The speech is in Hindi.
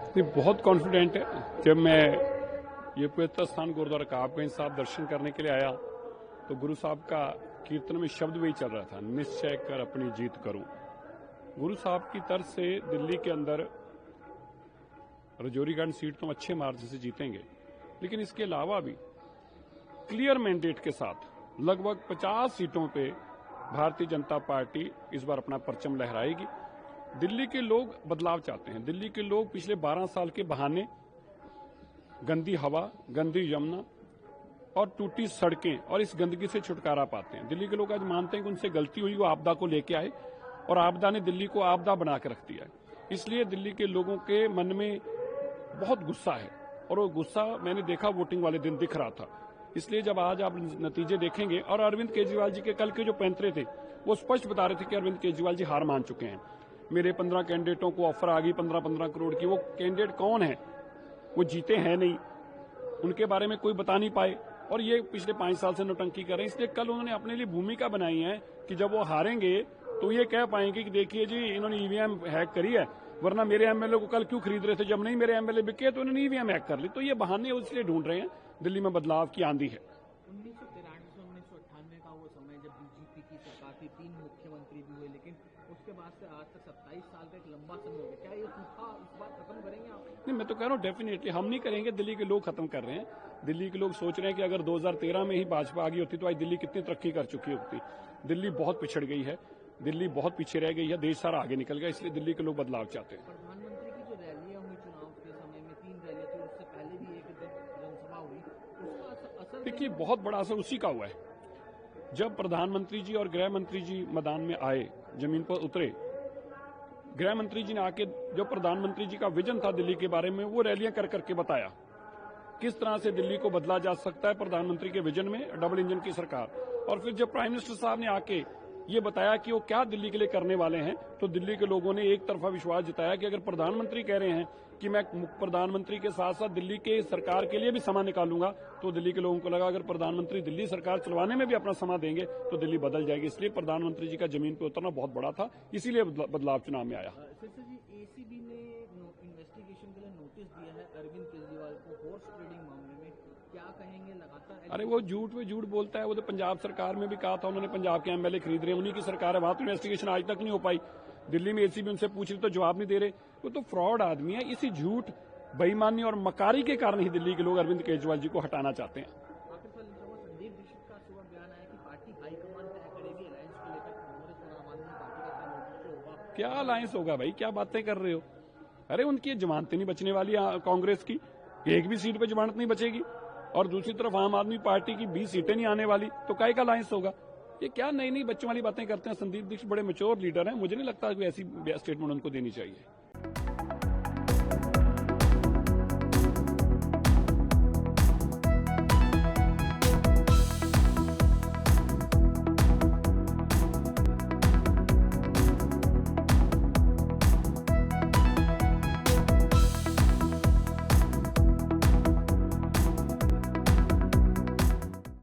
नहीं, बहुत कॉन्फिडेंट है। जब मैं ये पवित्र स्थान गुरुद्वारा काबगंज साहब दर्शन करने के लिए आया तो गुरु साहब का कीर्तन में शब्द वही चल रहा था, निश्चय कर अपनी जीत करूं। गुरु साहब की तरफ से दिल्ली के अंदर रजौरीगंज सीट तो अच्छे मार्जिन से जीतेंगे, लेकिन इसके अलावा भी क्लियर मैंडेट के साथ लगभग 50 सीटों पे भारतीय जनता पार्टी इस बार अपना परचम लहराएगी। दिल्ली के लोग बदलाव चाहते हैं। दिल्ली के लोग पिछले 12 साल के बहाने गंदी हवा, गंदी यमुना और टूटी सड़कें और इस गंदगी से छुटकारा पाते हैं। दिल्ली के लोग आज मानते हैं कि उनसे गलती हुई, वो आपदा को लेके आए और आपदा ने दिल्ली को आपदा बना के रख दिया है। इसलिए दिल्ली के लोगों के मन में बहुत गुस्सा है और वो गुस्सा मैंने देखा वोटिंग वाले दिन दिख रहा था। इसलिए जब आज आप नतीजे देखेंगे, और अरविंद केजरीवाल जी के कल के जो पैंतरे थे वो स्पष्ट बता रहे थे कि अरविंद केजरीवाल जी हार मान चुके हैं। मेरे 15 कैंडिडेटों को ऑफर आ गई 15-15 करोड़ की। वो कैंडिडेट कौन है? वो जीते हैं नहीं, उनके बारे में कोई बता नहीं पाए और ये पिछले 5 साल से नौटंकी कर रहे हैं। इसलिए कल उन्होंने अपने लिए भूमिका बनाई है कि जब वो हारेंगे तो ये कह पाएंगे कि देखिए जी इन्होंने ईवीएम हैक करी है, वरना मेरे एमएलए को कल क्यों खरीद रहे थे, जब नहीं मेरे एमएलए बिके तो इन्होंने ईवीएम हैक कर ली। तो ये बहाने इसलिए ढूंढ रहे हैं। दिल्ली में बदलाव की आंधी है। 1993 से 1998 का वो समय जब बीजेपी की सरकार थी, 3 मुख्यमंत्री भी हुए, लेकिन उसके बाद से आज तक 27 साल का एक लंबा समय हो गया। क्या ये सूखा इस बार खत्म करेंगे आप? नहीं, मैं तो कह रहा हूँ डेफिनेटली हम नहीं करेंगे, दिल्ली के लोग खत्म कर रहे हैं। दिल्ली के लोग सोच रहे हैं कि अगर 2013 में ही भाजपा आ गई होती तो आज दिल्ली कितनी तरक्की कर चुकी होती। दिल्ली बहुत पिछड़ गई है, दिल्ली बहुत पीछे रह गई है, देश सारा आगे निकल गया। इसलिए दिल्ली के लोग बदलाव चाहते हैं। प्रधानमंत्री की जो रैलियां हुई चुनाव के समय में, 3 रैलियां थी, उससे पहले भी एक जनसभा हुई, उसका असर देखिए बहुत बड़ा असर उसी का हुआ है। जब प्रधानमंत्री जी और गृह मंत्री जी मैदान में आए, जमीन पर उतरे, गृह मंत्री जी ने आके जो प्रधानमंत्री जी का विजन था दिल्ली के बारे में वो रैलियां कर करके बताया किस तरह से दिल्ली को बदला जा सकता है प्रधानमंत्री के विजन में, डबल इंजन की सरकार। और फिर जब प्राइम मिनिस्टर साहब ने आके ये बताया कि वो क्या दिल्ली के लिए करने वाले हैं, तो दिल्ली के लोगों ने एक तरफा विश्वास जताया कि अगर प्रधानमंत्री कह रहे हैं कि मैं प्रधानमंत्री के साथ साथ दिल्ली के सरकार के लिए भी समय निकालूंगा, तो दिल्ली के लोगों को लगा अगर प्रधानमंत्री दिल्ली सरकार चलवाने में भी अपना समय देंगे तो दिल्ली बदल जाएगी। इसलिए प्रधानमंत्री जी का जमीन पर उतरना बहुत बड़ा था, इसीलिए बदलाव चुनाव में आया। एसीबी ने इन्वेस्टिगेशन के लिए नोटिस दिया है अरविंद केजरीवाल को हॉर्स ट्रेडिंग मामले में, क्या कहेंगे? लगातार अरे वो झूठ पे झूठ बोलता है। वो तो पंजाब सरकार में भी कहा था, उन्होंने पंजाब के एमएलए खरीद रहे हैं, उन्हीं की सरकार है, वहां तो इन्वेस्टिगेशन आज तक नहीं हो पाई। दिल्ली में एसीबी उनसे पूछ रही तो जवाब नहीं दे रहे। वो तो फ्रॉड आदमी है। इसी झूठ, बेईमानी और मकारी के कारण ही दिल्ली के लोग अरविंद केजरीवाल जी को हटाना चाहते हैं। संदीप दीक्षित का सुबह बयान आया कि पार्टी हाईकमान तय करेगी अलायंस को लेकर, कांग्रेस और आम आदमी पार्टी का क्या नोटिस होगा? क्या अलायंस होगा भाई, क्या बातें कर रहे हो? अरे उनकी जमानतें नहीं बचने वाली कांग्रेस की, एक भी सीट पे जमानत नहीं बचेगी, और दूसरी तरफ आम आदमी पार्टी की 20 सीटें नहीं आने वाली, तो काय का अलायंस होगा? ये क्या नई नई बच्चों वाली बातें करते हैं। संदीप दीक्षित बड़े मैच्योर लीडर हैं, मुझे नहीं लगता कि ऐसी स्टेटमेंट उनको देनी चाहिए।